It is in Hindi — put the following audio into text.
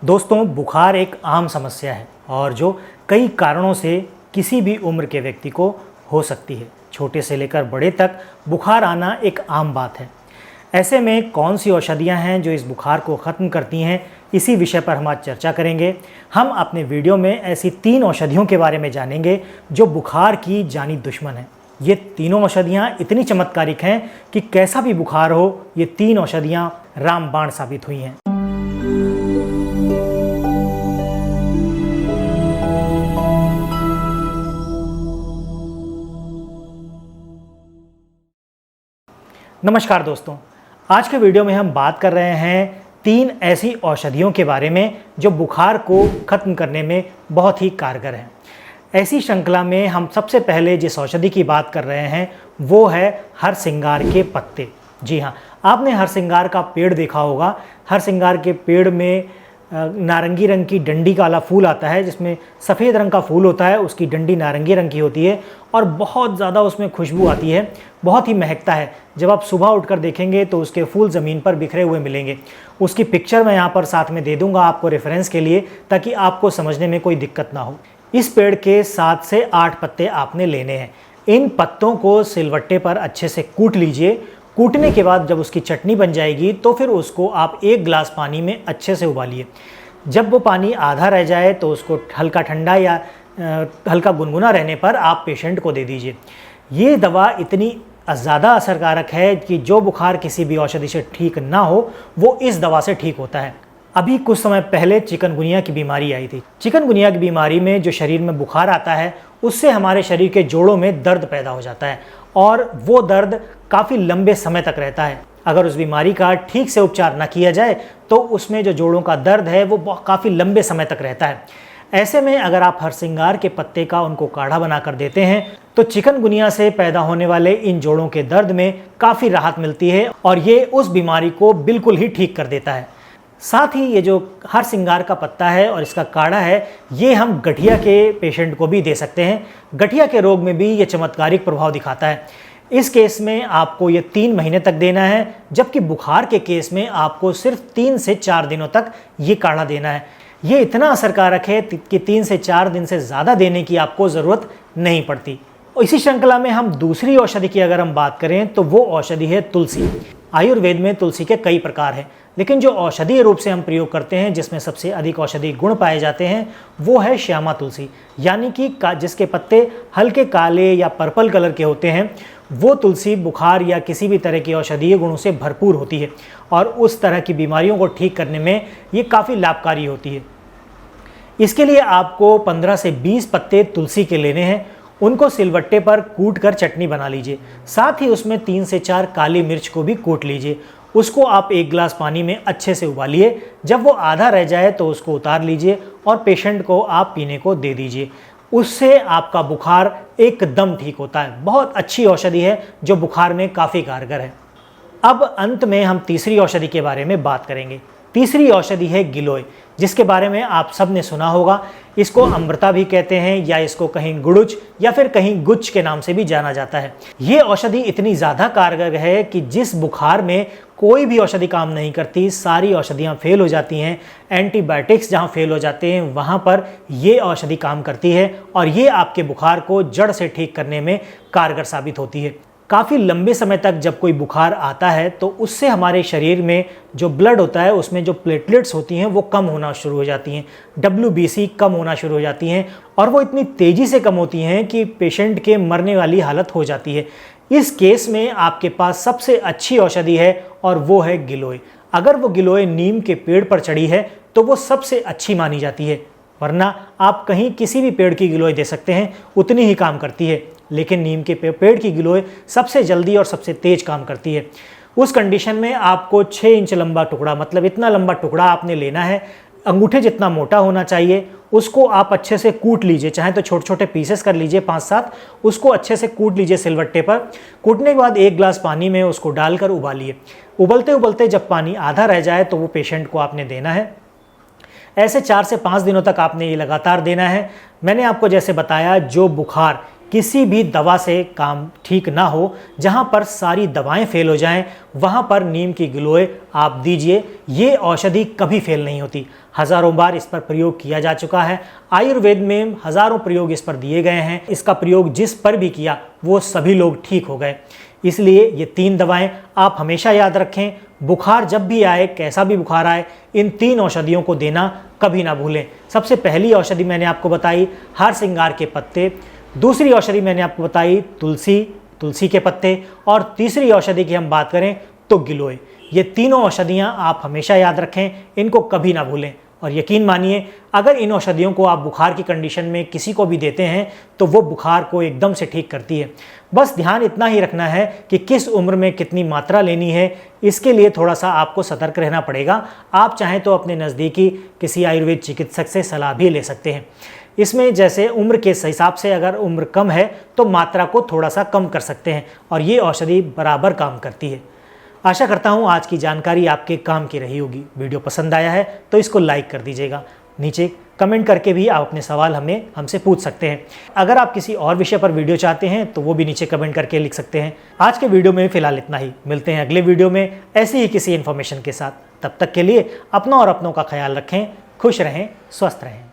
दोस्तों, बुखार एक आम समस्या है और जो कई कारणों से किसी भी उम्र के व्यक्ति को हो सकती है। छोटे से लेकर बड़े तक बुखार आना एक आम बात है। ऐसे में कौन सी औषधियां हैं जो इस बुखार को ख़त्म करती हैं, इसी विषय पर हम आज चर्चा करेंगे। हम अपने वीडियो में ऐसी 3 औषधियों के बारे में जानेंगे जो बुखार की जानी दुश्मन है। ये तीनों औषधियां इतनी चमत्कारिक हैं कि कैसा भी बुखार हो, ये 3 औषधियां रामबाण साबित हुई हैं। नमस्कार दोस्तों, आज के वीडियो में हम बात कर रहे हैं 3 ऐसी औषधियों के बारे में जो बुखार को ख़त्म करने में बहुत ही कारगर हैं। ऐसी श्रृंखला में हम सबसे पहले जिस औषधि की बात कर रहे हैं वो है हरसिंगार के पत्ते। जी हाँ, आपने हरसिंगार का पेड़ देखा होगा। हरसिंगार के पेड़ में नारंगी रंग की डंडी वाला फूल आता है, जिसमें सफ़ेद रंग का फूल होता है। उसकी डंडी नारंगी रंग की होती है और बहुत ज़्यादा उसमें खुशबू आती है, बहुत ही महकता है। जब आप सुबह उठकर देखेंगे तो उसके फूल ज़मीन पर बिखरे हुए मिलेंगे। उसकी पिक्चर मैं यहाँ पर साथ में दे दूँगा आपको रेफरेंस के लिए, ताकि आपको समझने में कोई दिक्कत ना हो। इस पेड़ के 7 से 8 पत्ते आपने लेने हैं। इन पत्तों को सिलवट्टे पर अच्छे से कूट लीजिए। कूटने के बाद जब उसकी चटनी बन जाएगी तो फिर उसको आप 1 गिलास पानी में अच्छे से उबालिए। जब वो पानी आधा रह जाए तो उसको हल्का ठंडा या हल्का गुनगुना रहने पर आप पेशेंट को दे दीजिए। ये दवा इतनी ज़्यादा असरकारक है कि जो बुखार किसी भी औषधि से ठीक ना हो, वो इस दवा से ठीक होता है। अभी कुछ समय पहले चिकनगुनिया की बीमारी आई थी। चिकनगुनिया की बीमारी में जो शरीर में बुखार आता है, उससे हमारे शरीर के जोड़ों में दर्द पैदा हो जाता है और वो दर्द काफ़ी लंबे समय तक रहता है। अगर उस बीमारी का ठीक से उपचार न किया जाए तो उसमें जो जोड़ों का दर्द है वो काफ़ी लंबे समय तक रहता है। ऐसे में अगर आप हरसिंगार के पत्ते का उनको काढ़ा बना कर देते हैं तो चिकनगुनिया से पैदा होने वाले इन जोड़ों के दर्द में काफ़ी राहत मिलती है और ये उस बीमारी को बिल्कुल ही ठीक कर देता है। साथ ही ये जो हरसिंगार का पत्ता है और इसका काढ़ा है, ये हम गठिया के पेशेंट को भी दे सकते हैं। गठिया के रोग में भी ये चमत्कारिक प्रभाव दिखाता है। इस केस में आपको ये 3 महीने तक देना है, जबकि बुखार के केस में आपको सिर्फ 3 से 4 दिनों तक ये काढ़ा देना है। ये इतना असरकारक है कि 3 से 4 दिन से ज़्यादा देने की आपको ज़रूरत नहीं पड़ती। इसी श्रृंखला में हम दूसरी औषधि की अगर हम बात करें तो वो औषधि है तुलसी। आयुर्वेद में तुलसी के कई प्रकार हैं, लेकिन जो औषधीय रूप से हम प्रयोग करते हैं, जिसमें सबसे अधिक औषधि गुण पाए जाते हैं, वो है श्यामा तुलसी। यानी कि जिसके पत्ते हल्के काले या पर्पल कलर के होते हैं। वो तुलसी बुखार या किसी भी तरह की औषधीय गुणों से भरपूर होती है और उस तरह की बीमारियों को ठीक करने में ये काफ़ी लाभकारी होती है। इसके लिए आपको 15 से 20 पत्ते तुलसी के लेने हैं। उनको सिलवट्टे पर कूट कर चटनी बना लीजिए। साथ ही उसमें 3 से 4 काली मिर्च को भी कूट लीजिए। उसको आप 1 गिलास पानी में अच्छे से उबालिए। जब वो आधा रह जाए तो उसको उतार लीजिए और पेशेंट को आप पीने को दे दीजिए। उससे आपका बुखार एकदम ठीक होता है। बहुत अच्छी औषधि है जो बुखार में काफ़ी कारगर है। अब अंत में हम तीसरी औषधि के बारे में बात करेंगे। तीसरी औषधि है गिलोय, जिसके बारे में आप सब ने सुना होगा। इसको अमृता भी कहते हैं या इसको कहीं गुड़ुच या फिर कहीं गुच्छ के नाम से भी जाना जाता है। ये औषधि इतनी ज़्यादा कारगर है कि जिस बुखार में कोई भी औषधि काम नहीं करती, सारी औषधियाँ फेल हो जाती हैं, एंटीबायोटिक्स जहाँ फेल हो जाते हैं वहाँ पर ये औषधि काम करती है और ये आपके बुखार को जड़ से ठीक करने में कारगर साबित होती है। काफ़ी लंबे समय तक जब कोई बुखार आता है तो उससे हमारे शरीर में जो ब्लड होता है, उसमें जो प्लेटलेट्स होती हैं वो कम होना शुरू हो जाती हैं। WBC कम होना शुरू हो जाती हैं और वो इतनी तेज़ी से कम होती हैं कि पेशेंट के मरने वाली हालत हो जाती है। इस केस में आपके पास सबसे अच्छी औषधि है और वो है गिलोय। अगर वो गिलोय नीम के पेड़ पर चढ़ी है तो वो सबसे अच्छी मानी जाती है, वरना आप कहीं किसी भी पेड़ की गिलोय दे सकते हैं, उतनी ही काम करती है। लेकिन नीम के पेड़ की गिलोय सबसे जल्दी और सबसे तेज काम करती है। उस कंडीशन में आपको 6 इंच लंबा टुकड़ा, मतलब इतना लंबा टुकड़ा आपने लेना है, अंगूठे जितना मोटा होना चाहिए। उसको आप अच्छे से कूट लीजिए, चाहे तो छोटे छोटे पीसेस कर लीजिए 5-7। उसको अच्छे से कूट लीजिए सिलवट्टे पर। कूटने के बाद 1 गिलास पानी में उसको डालकर उबालिए। उबलते उबलते जब पानी आधा रह जाए तो वो पेशेंट को आपने देना है। ऐसे 4 से 5 दिनों तक आपने ये लगातार देना है। मैंने आपको जैसे बताया, जो बुखार किसी भी दवा से काम ठीक ना हो, जहाँ पर सारी दवाएं फेल हो जाएं, वहाँ पर नीम की गिलोय आप दीजिए। ये औषधि कभी फेल नहीं होती। हज़ारों बार इस पर प्रयोग किया जा चुका है। आयुर्वेद में हज़ारों प्रयोग इस पर दिए गए हैं। इसका प्रयोग जिस पर भी किया वो सभी लोग ठीक हो गए। इसलिए ये 3 दवाएं आप हमेशा याद रखें। बुखार जब भी आए, कैसा भी बुखार आए, इन 3 औषधियों को देना कभी ना भूलें। सबसे पहली औषधि मैंने आपको बताई हारसिंगार के पत्ते, दूसरी औषधि मैंने आपको बताई तुलसी के पत्ते, और तीसरी औषधि की हम बात करें तो गिलोय। ये तीनों औषधियाँ आप हमेशा याद रखें, इनको कभी ना भूलें। और यकीन मानिए, अगर इन औषधियों को आप बुखार की कंडीशन में किसी को भी देते हैं तो वो बुखार को एकदम से ठीक करती है। बस ध्यान इतना ही रखना है कि किस उम्र में कितनी मात्रा लेनी है, इसके लिए थोड़ा सा आपको सतर्क रहना पड़ेगा। आप चाहें तो अपने नज़दीकी किसी आयुर्वेद चिकित्सक से सलाह भी ले सकते हैं। इसमें जैसे उम्र के हिसाब से अगर उम्र कम है तो मात्रा को थोड़ा सा कम कर सकते हैं, और ये औषधि बराबर काम करती है। आशा करता हूँ आज की जानकारी आपके काम की रही होगी। वीडियो पसंद आया है तो इसको लाइक कर दीजिएगा। नीचे कमेंट करके भी आप अपने सवाल हमसे पूछ सकते हैं। अगर आप किसी और विषय पर वीडियो चाहते हैं तो वो भी नीचे कमेंट करके लिख सकते हैं। आज के वीडियो में फिलहाल इतना ही। मिलते हैं अगले वीडियो में ऐसी ही किसी इन्फॉर्मेशन के साथ। तब तक के लिए अपना और अपनों का ख्याल रखें। खुश रहें, स्वस्थ रहें।